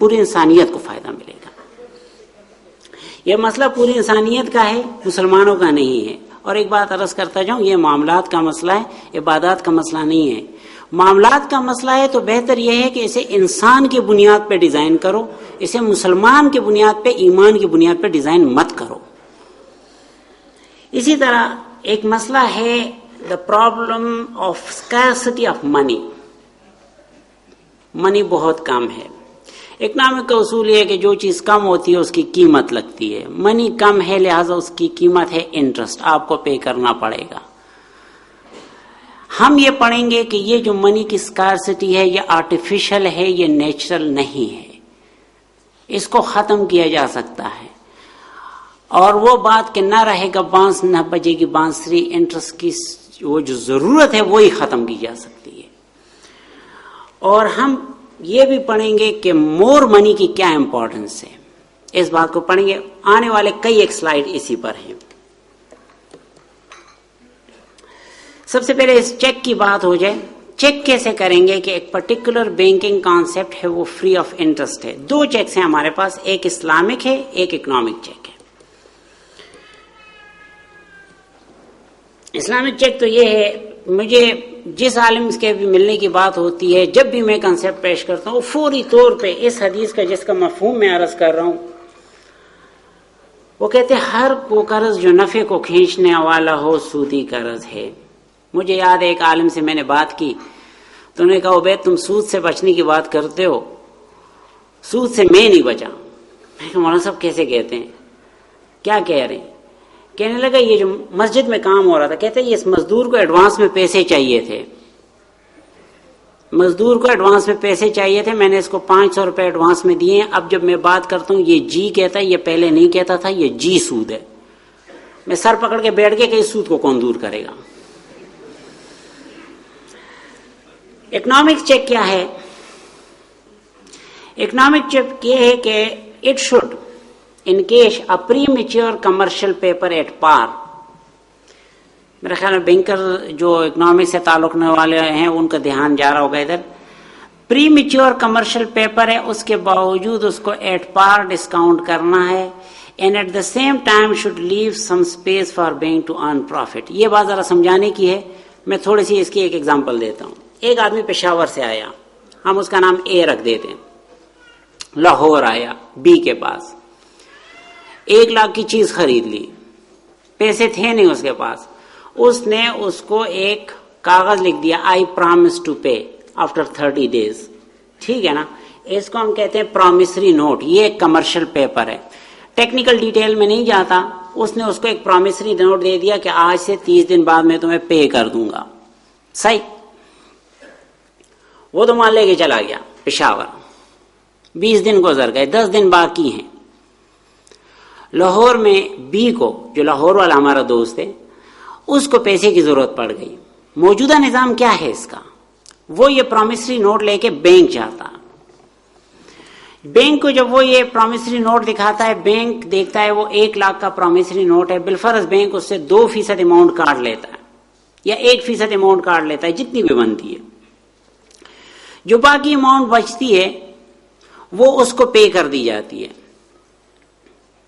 پوری انسانیت کو فائدہ ملے گا. یہ مسئلہ پوری انسانیت کا ہے، مسلمانوں کا نہیں ہے. اور ایک بات عرض کرتا جاؤں، یہ معاملات کا مسئلہ ہے، عبادات کا مسئلہ نہیں ہے. معاملات کا مسئلہ ہے تو بہتر یہ ہے کہ اسے انسان کی بنیاد پہ ڈیزائن کرو، اسے مسلمان کی بنیاد پہ، ایمان کی بنیاد پہ ڈیزائن مت کرو. اسی طرح ایک مسئلہ ہے the problem of scarcity of money. Money بہت کم ہے. اکنامک کا اصول یہ ہے کہ جو چیز کم ہوتی ہے اس کی قیمت لگتی ہے. منی کم ہے لہذا اس کی قیمت ہے انٹرسٹ، آپ کو پے کرنا پڑے گا. ہم یہ پڑھیں گے کہ یہ جو منی کی اسکارسٹی ہے یہ آرٹیفیشل ہے، یہ نیچرل نہیں ہے. اس کو ختم کیا جا سکتا ہے. اور وہ بات کہ نہ رہے گا بانس نہ بجے گی بانسری، انٹرسٹ کی وہ جو ضرورت ہے وہی ختم کی جا سکتی ہے. اور ہم یہ بھی پڑھیں گے کہ مور منی کی کیا امپورٹنس ہے، اس بات کو پڑھیں گے. آنے والے کئی ایک سلائیڈ اسی پر ہیں. سب سے پہلے اس چیک کی بات ہو جائے. چیک کیسے کریں گے کہ ایک پرٹیکولر بینکنگ کانسیپٹ ہے وہ فری آف انٹرسٹ ہے. دو چیکس ہیں ہمارے پاس، ایک اسلامک ہے ایک اکنامک چیک ہے. اسلامک چیک تو یہ ہے، مجھے جس عالم کے بھی ملنے کی بات ہوتی ہے جب بھی میں کنسیپٹ پیش کرتا ہوں فوری طور پہ اس حدیث کا جس کا مفہوم میں عرض کر رہا ہوں وہ کہتے ہیں ہر وہ قرض جو نفع کو کھینچنے والا ہو سودی قرض ہے. مجھے یاد ہے ایک عالم سے میں نے بات کی تو انہوں نے کہا عبید تم سود سے بچنے کی بات کرتے ہو، سود سے میں نہیں بچا. میں کہا مولانا صاحب کیسے کہتے ہیں، کیا کہہ رہے ہیں؟ کہنے لگا یہ جو مسجد میں کام ہو رہا تھا، کہتے ہیں اس مزدور کو ایڈوانس میں پیسے چاہیے تھے، مزدور کو ایڈوانس میں پیسے چاہیے تھے، میں نے اس کو 500 روپے ایڈوانس میں دیے ہیں. اب جب میں بات کرتا ہوں یہ جی کہتا ہے، یہ پہلے نہیں کہتا تھا، یہ جی سود ہے. میں سر پکڑ کے بیٹھ گیا کہ اس سود کو کون دور کرے گا. اکنامک چیک کیا ہے؟ اکنامک چیک یہ ہے کہ it should encash a premature commercial paper at par. میرا خیال ہے بینکر جو اکنامک سے تعلق رکھنے والے ہیں ان کا دھیان جا رہا ہوگا ادھر. پری میچور کمرشل پیپر ہے، اس کے باوجود اس کو ایٹ پار ڈسکاؤنٹ کرنا ہے. And at the same time should leave some space for bank to earn profit. یہ بات ذرا سمجھانے کی ہے، میں تھوڑی سی اس کی ایک ایگزامپل دیتا ہوں. ایک آدمی پشاور سے آیا، ہم اس کا نام اے رکھ دیتے ہیں. لاہور آیا بی کے پاس، 1 لاکھ کی چیز خرید لی، پیسے تھے نہیں اس کے پاس. اس نے اس کو ایک کاغذ لکھ دیا I promise to pay after 30 days. ٹھیک ہے نا، اس کو ہم کہتے ہیں پرومسری نوٹ. یہ ایک کمرشل پیپر ہے، ٹیکنیکل ڈیٹیل میں نہیں جاتا. اس نے اس کو ایک پرومسری نوٹ دے دیا کہ آج سے 30 دن بعد میں تمہیں پے کر دوں گا. صحیح، وہ تو مان لے کے چلا گیا پشاور. 20 دن گزر گئے، 10 دن باقی ہیں. لاہور میں بی کو، جو لاہور والا ہمارا دوست ہے، اس کو پیسے کی ضرورت پڑ گئی. موجودہ نظام کیا ہے اس کا؟ وہ یہ پرومسری نوٹ لے کے بینک جاتا. بینک کو جب وہ یہ پرومسری نوٹ دکھاتا ہے، بینک دیکھتا ہے وہ 1 لاکھ کا پرومسری نوٹ ہے. بالفرض بینک اس سے 2% اماؤنٹ کاٹ لیتا ہے یا 1% اماؤنٹ کاٹ لیتا ہے، جتنی بھی بنتی ہے. جو باقی اماؤنٹ بچتی ہے وہ اس کو پے کر دی جاتی ہے.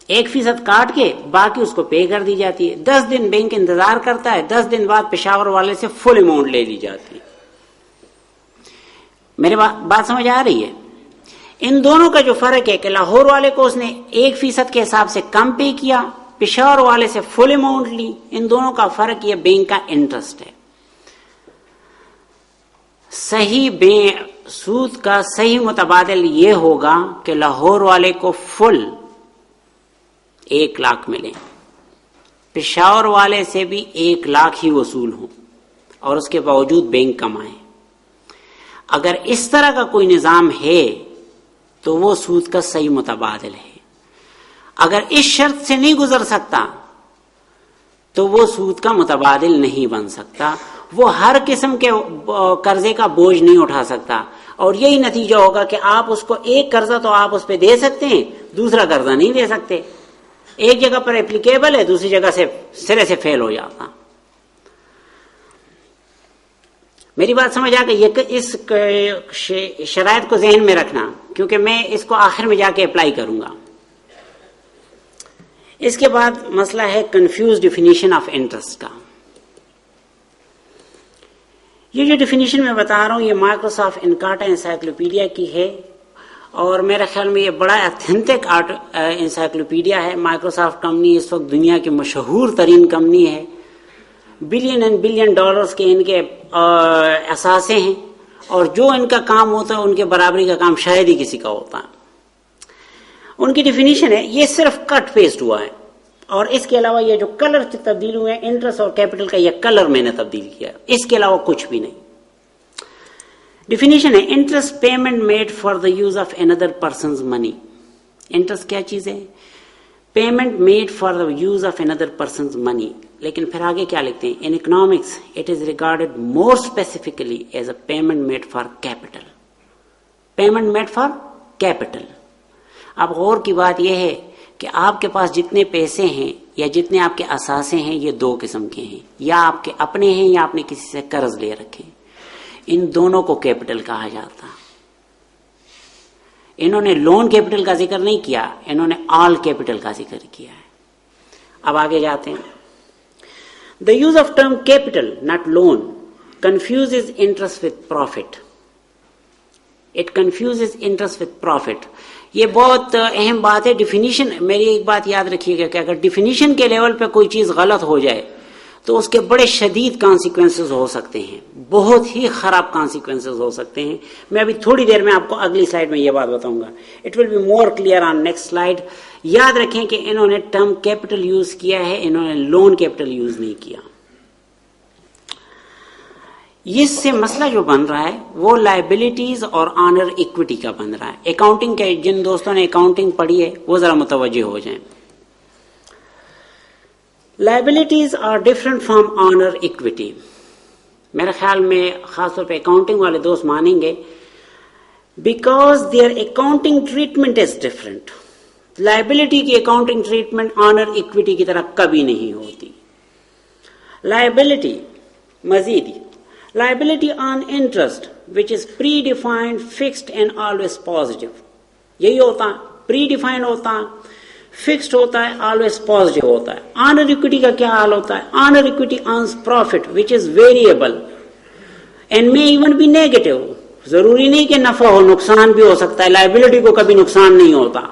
1% کاٹ کے باقی اس کو پے کر دی جاتی ہے. 10 دن بینک انتظار کرتا ہے، 10 دن بعد پشاور والے سے فل اماؤنٹ لے لی جاتی ہے. میرے بات سمجھ آ رہی ہے؟ ان دونوں کا جو فرق ہے کہ لاہور والے کو اس نے 1% کے حساب سے کم پے کیا، پشاور والے سے فل اماؤنٹ لی. ان دونوں کا فرق یہ بینک کا انٹرسٹ ہے. صحیح سود کا صحیح متبادل یہ ہوگا کہ لاہور والے کو فل 1 لاکھ ملے، پشاور والے سے بھی 1 لاکھ ہی وصول ہوں اور اس کے باوجود بینک کمائے. اگر اس طرح کا کوئی نظام ہے تو وہ سود کا صحیح متبادل ہے. اگر اس شرط سے نہیں گزر سکتا تو وہ سود کا متبادل نہیں بن سکتا. وہ ہر قسم کے قرضے کا بوجھ نہیں اٹھا سکتا. اور یہی نتیجہ ہوگا کہ آپ اس کو ایک قرضہ تو آپ اس پہ دے سکتے ہیں، دوسرا قرضہ نہیں دے سکتے. ایک جگہ پر اپلیکیبل ہے، دوسری جگہ سے سرے سے فیل ہو جاتا. میری بات سمجھ آ گئی؟ اس شرائط کو ذہن میں رکھنا، کیونکہ میں اس کو آخر میں جا کے اپلائی کروں گا. اس کے بعد مسئلہ ہے کنفیوز ڈیفینیشن آف انٹرسٹ کا. یہ جو ڈیفینیشن میں بتا رہا ہوں یہ مائکروسافٹ انکارٹا انسائکلوپیڈیا کی ہے، اور میرے خیال میں یہ بڑا اتھینٹک انسائکلوپیڈیا ہے. مائکروسافٹ کمپنی اس وقت دنیا کی مشہور ترین کمپنی ہے. بلین اینڈ بلین ڈالرز کے ان کے اثاثے ہیں، اور جو ان کا کام ہوتا ہے ان کے برابری کا کام شاید ہی کسی کا ہوتا ہے. ان کی ڈیفینیشن ہے یہ صرف کٹ پیسٹ ہوا ہے، اور اس کے علاوہ یہ جو کلر تبدیل ہوئے ہیں انٹرسٹ اور کیپٹل کا، یہ کلر میں نے تبدیل کیا، اس کے علاوہ کچھ بھی نہیں. ڈیفینیشن ہے interest payment made for the use of another person's money. Interest کیا چیز ہے؟ Payment made for the use of another person's money. لیکن پھر آگے کیا لکھتے ہیں؟ In economics it is regarded more specifically as a payment made for capital. Payment made for capital. اب غور کی بات یہ ہے کہ آپ کے پاس جتنے پیسے ہیں یا جتنے آپ کے اثاثے ہیں یہ دو قسم کے ہیں، یا آپ کے اپنے ہیں یا آپ نے کسی سے قرض لے رکھے. ان دونوں کو کیپٹل کہا جاتا. انہوں نے لون کیپٹل کا ذکر نہیں کیا، انہوں نے آل کیپٹل کا ذکر کیا ہے. اب آگے جاتے ہیں. The use of term capital, not loan, confuses interest with profit. It confuses interest with profit. یہ بہت اہم بات ہے. ڈیفینیشن، میری ایک بات یاد رکھیے گا کہ اگر ڈیفینیشن کے لیول پہ کوئی چیز غلط ہو جائے تو اس کے بڑے شدید کانسیکوینسز ہو سکتے ہیں، بہت ہی خراب کانسیکوینسز ہو سکتے ہیں. میں ابھی تھوڑی دیر میں آپ کو اگلی سلائیڈ میں یہ بات بتاؤں گا. It will be more clear on next slide. یاد رکھیں کہ انہوں نے ٹرم کیپٹل یوز کیا ہے، انہوں نے لون کیپٹل یوز نہیں کیا. اس سے مسئلہ جو بن رہا ہے وہ لائبلٹیز اور آنر ایکوٹی کا بن رہا ہے. اکاؤنٹنگ کے جن دوستوں نے اکاؤنٹنگ پڑھی ہے وہ ذرا متوجہ ہو جائیں. Liabilities are different from owner equity. میرے خیال میں خاص طور پہ اکاؤنٹنگ والے دوست مانیں گے، because their accounting treatment is different. Liability کی اکاؤنٹنگ ٹریٹمنٹ آنر ایکوٹی کی طرح کبھی نہیں ہوتی. لائبلٹی مزید liability on interest which is predefined, fixed and always positive. یہی ہوتا ہے، پری ڈیفائنڈ ہوتا ہے، فکسڈ ہوتا ہے، always positive ہوتا ہے. آنر اکوٹی کا کیا حال ہوتا ہے؟ Owner equity earns profit which is variable and may even be negative. ضروری نہیں کہ نفع ہو، نقصان بھی ہو سکتا ہے. لائبلٹی کو کبھی نقصان نہیں ہوتا،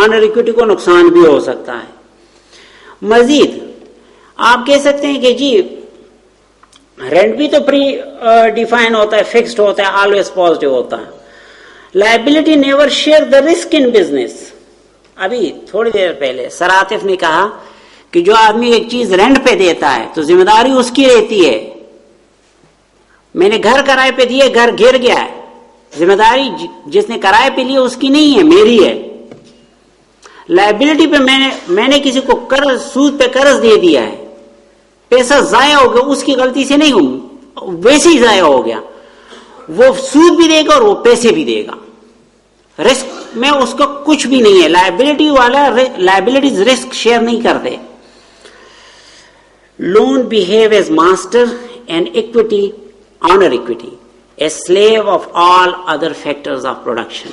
آنر اکوٹی کو نقصان بھی ہو سکتا ہے. مزید آپ کہہ سکتے ہیں کہ جی رینٹ بھی تو پری ڈیفائن ہوتا ہے، فکسڈ ہوتا ہے، آلویز پازیٹیو ہوتا ہے. Liability never share the risk in business. ابھی تھوڑی دیر پہلے سر عاطف نے کہا کہ جو آدمی ایک چیز رینٹ پہ دیتا ہے تو ذمہ داری اس کی رہتی ہے. میں نے گھر کرائے پہ دیے، گھر گر گیا ہے، ذمہ داری جس نے کرائے پہ لی اس کی نہیں ہے، میری ہے. لائبلٹی پہ میں نے کسی کو قرض، سود پہ قرض دے دیا ہے، پیسہ ضائع ہو گیا، اس کی غلطی سے نہیں ہوں، ویسے ہی ضائع ہو گیا. وہ سود بھی دے گا اور وہ پیسے بھی دے گا. رسک میں اس کا کچھ بھی نہیں ہے. لائبلٹی والا لائبلٹیز رسک شیئر نہیں کرتے. Loan behave as master and equity owner equity a slave of all other factors of production.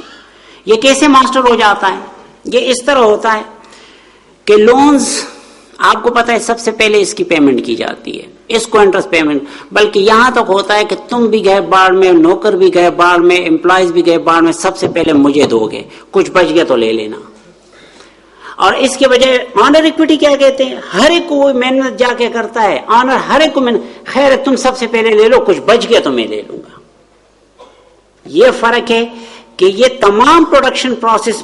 یہ کیسے ماسٹر ہو جاتا ہے؟ یہ اس طرح ہوتا ہے کہ لونز آپ کو پتا ہے سب سے پہلے اس کی پیمنٹ کی جاتی ہے، اس کو انٹرسٹ پیمنٹ، بلکہ یہاں تک ہوتا ہے کہ تم بھی گئے باڑ میں، نوکر بھی گئے باڑ میں، امپلائیز بھی گئے باڑ میں، سب سے پہلے مجھے دو گے، کچھ بچ گیا تو لے لینا. اور اس کے بجائے آنر اکوٹی کیا کہتے ہیں؟ ہر ایک کو وہ محنت جا کے کرتا ہے، آنر ہر ایک کو خیر تم سب سے پہلے لے لو، کچھ بچ گیا تو میں لے لوں گا. یہ فرق ہے کہ یہ تمام پروڈکشن پروسیس